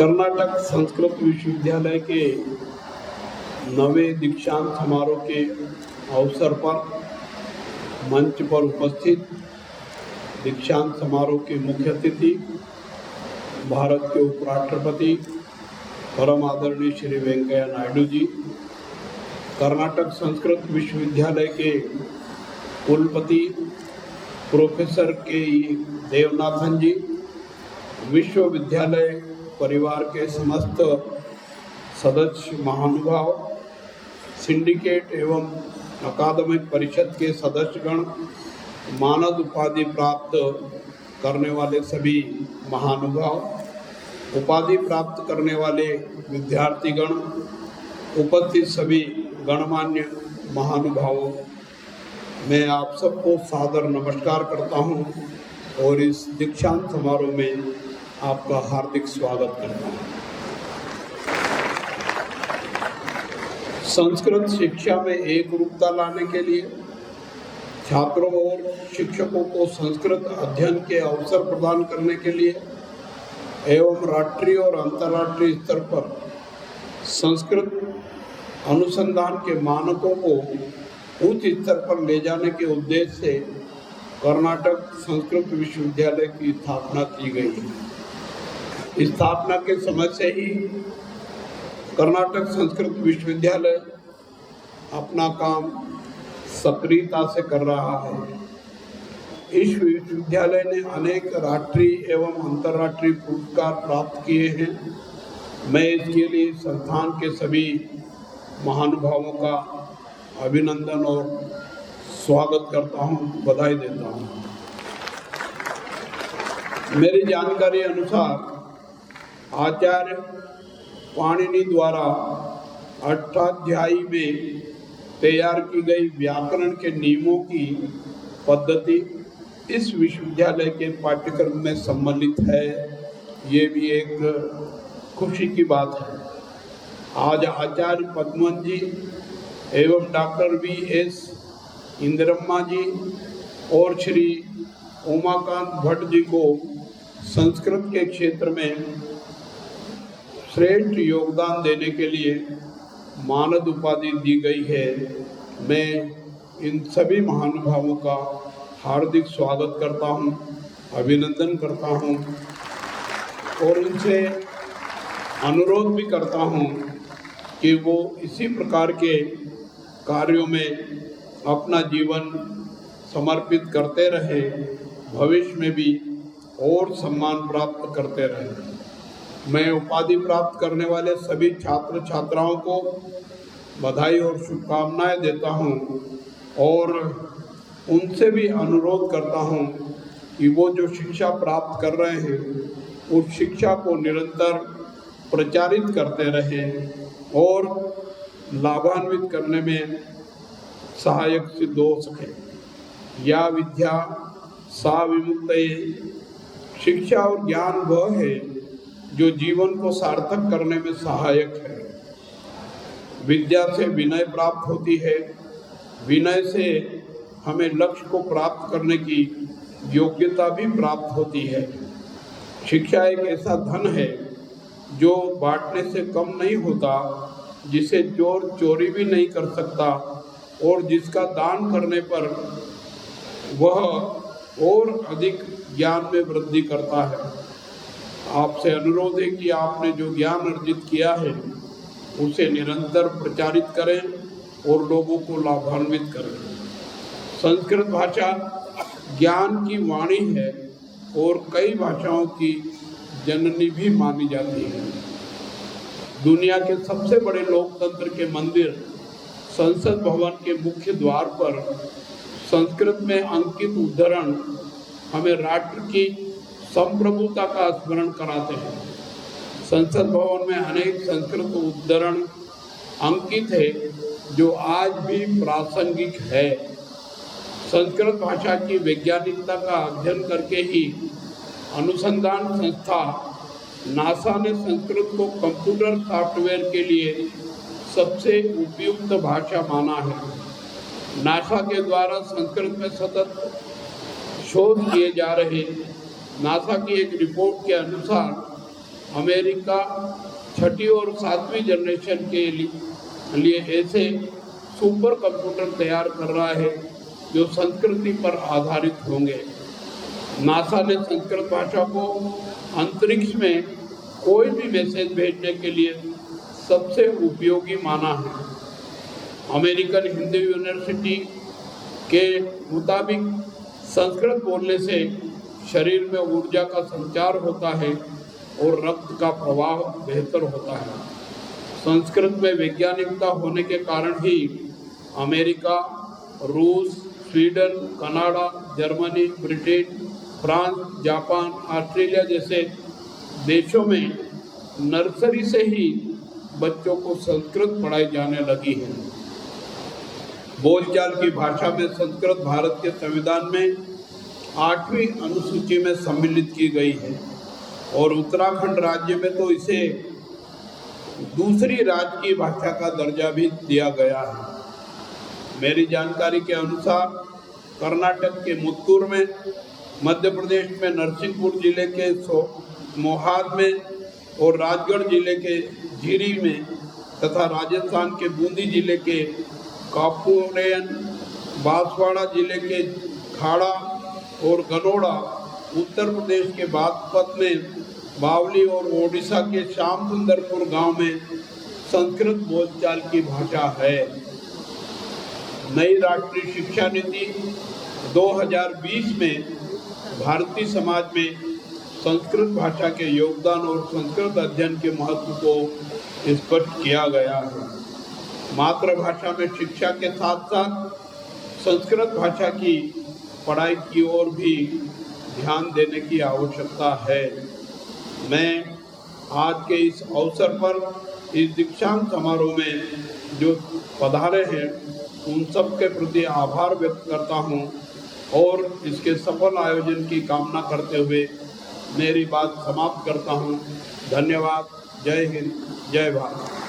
कर्नाटक संस्कृत विश्वविद्यालय के 9वें दीक्षांत समारोह के अवसर पर मंच पर उपस्थित दीक्षांत समारोह के मुख्य अतिथि भारत के उपराष्ट्रपति परम आदरणीय श्री वेंकैया नायडू जी, कर्नाटक संस्कृत विश्वविद्यालय के कुलपति प्रोफेसर के देवनाथन जी, विश्वविद्यालय परिवार के समस्त सदस्य महानुभाव, सिंडिकेट एवं अकादमिक परिषद के सदस्यगण, मानद उपाधि प्राप्त करने वाले सभी महानुभाव, उपाधि प्राप्त करने वाले विद्यार्थीगण, उपस्थित सभी गणमान्य महानुभावों, मैं आप सबको सादर नमस्कार करता हूं और इस दीक्षांत समारोह में आपका हार्दिक स्वागत करता हूं। संस्कृत शिक्षा में एक रूपता लाने के लिए छात्रों और शिक्षकों को संस्कृत अध्ययन के अवसर प्रदान करने के लिए एवं राष्ट्रीय और अंतर्राष्ट्रीय स्तर पर संस्कृत अनुसंधान के मानकों को उच्च स्तर पर ले जाने के उद्देश्य से कर्नाटक संस्कृत विश्वविद्यालय की स्थापना की गई है। स्थापना के समय से ही कर्नाटक संस्कृत विश्वविद्यालय अपना काम सक्रियता से कर रहा है। इस विश्वविद्यालय ने अनेक राष्ट्रीय एवं अंतर्राष्ट्रीय पुरस्कार प्राप्त किए हैं। मैं इसके लिए संस्थान के सभी महानुभावों का अभिनंदन और स्वागत करता हूं, बधाई देता हूं। मेरी जानकारी अनुसार आचार्य पाणिनि द्वारा अष्टाध्यायी में तैयार की गई व्याकरण के नियमों की पद्धति इस विश्वविद्यालय के पाठ्यक्रम में सम्मिलित है। ये भी एक खुशी की बात है। आज आचार्य पद्मन जी एवं डॉक्टर V.S. इंदिरम्मा जी और श्री उमाकांत भट्ट जी को संस्कृत के क्षेत्र में श्रेष्ठ योगदान देने के लिए मानद उपाधि दी गई है। मैं इन सभी महानुभावों का हार्दिक स्वागत करता हूं, अभिनंदन करता हूं और उनसे अनुरोध भी करता हूं कि वो इसी प्रकार के कार्यों में अपना जीवन समर्पित करते रहें, भविष्य में भी और सम्मान प्राप्त करते रहें। मैं उपाधि प्राप्त करने वाले सभी छात्र छात्राओं को बधाई और शुभकामनाएं देता हूं और उनसे भी अनुरोध करता हूं कि वो जो शिक्षा प्राप्त कर रहे हैं उस शिक्षा को निरंतर प्रचारित करते रहें और लाभान्वित करने में सहायक सिद्ध हो सके। या विद्या सा विमुक्तये, शिक्षा और ज्ञान वह है जो जीवन को सार्थक करने में सहायक है। विद्या से विनय प्राप्त होती है, विनय से हमें लक्ष्य को प्राप्त करने की योग्यता भी प्राप्त होती है। शिक्षा एक ऐसा धन है जो बांटने से कम नहीं होता, जिसे चोर चोरी भी नहीं कर सकता और जिसका दान करने पर वह और अधिक ज्ञान में वृद्धि करता है। आपसे अनुरोध है कि आपने जो ज्ञान अर्जित किया है उसे निरंतर प्रचारित करें और लोगों को लाभान्वित करें। संस्कृत भाषा ज्ञान की वाणी है और कई भाषाओं की जननी भी मानी जाती है। दुनिया के सबसे बड़े लोकतंत्र के मंदिर संसद भवन के मुख्य द्वार पर संस्कृत में अंकित उद्धरण हमें राष्ट्र की संप्रभुता का स्मरण कराते हैं। संसद भवन में अनेक संस्कृत उद्धरण अंकित है जो आज भी प्रासंगिक है। संस्कृत भाषा की वैज्ञानिकता का अध्ययन करके ही अनुसंधान संस्था नासा ने संस्कृत को कंप्यूटर सॉफ्टवेयर के लिए सबसे उपयुक्त भाषा माना है। नासा के द्वारा संस्कृत में सतत शोध किए जा रहे नासा की एक रिपोर्ट के अनुसार अमेरिका छठी और सातवीं जनरेशन के लिए ऐसे सुपर कंप्यूटर तैयार कर रहा है जो संस्कृति पर आधारित होंगे। नासा ने संस्कृत भाषा को अंतरिक्ष में कोई भी मैसेज भेजने के लिए सबसे उपयोगी माना है। अमेरिकन हिंदू यूनिवर्सिटी के मुताबिक संस्कृत बोलने से शरीर में ऊर्जा का संचार होता है और रक्त का प्रवाह बेहतर होता है। संस्कृत में वैज्ञानिकता होने के कारण ही अमेरिका, रूस, Sweden, Canada, Germany, Britain, France, Japan, Australia जैसे देशों में नर्सरी से ही बच्चों को संस्कृत पढ़ाई जाने लगी है। बोलचाल की भाषा में संस्कृत भारत के संविधान में 8वीं अनुसूची में सम्मिलित की गई है और उत्तराखंड राज्य में तो इसे दूसरी राजकीय भाषा का दर्जा भी दिया गया है। मेरी जानकारी के अनुसार कर्नाटक के मुत्तूर में, मध्य प्रदेश में नरसिंहपुर जिले के मोहाद में और राजगढ़ जिले के झीरी में तथा राजस्थान के बूंदी जिले के कापुरेन, बांसवाड़ा जिले के खाड़ा और गनोड़ा, उत्तर प्रदेश के बागपत में बावली और ओडिशा के श्याम सुंदरपुर गांव में संस्कृत बोलचाल की भाषा है। नई राष्ट्रीय शिक्षा नीति 2020 में भारतीय समाज में संस्कृत भाषा के योगदान और संस्कृत अध्ययन के महत्व को स्पष्ट किया गया है। मातृभाषा में शिक्षा के साथ साथ संस्कृत भाषा की पढ़ाई की ओर भी ध्यान देने की आवश्यकता है। मैं आज के इस अवसर पर इस दीक्षांत समारोह में जो पधारे हैं उन सब के प्रति आभार व्यक्त करता हूं और इसके सफल आयोजन की कामना करते हुए मेरी बात समाप्त करता हूं। धन्यवाद। जय हिंद, जय भारत।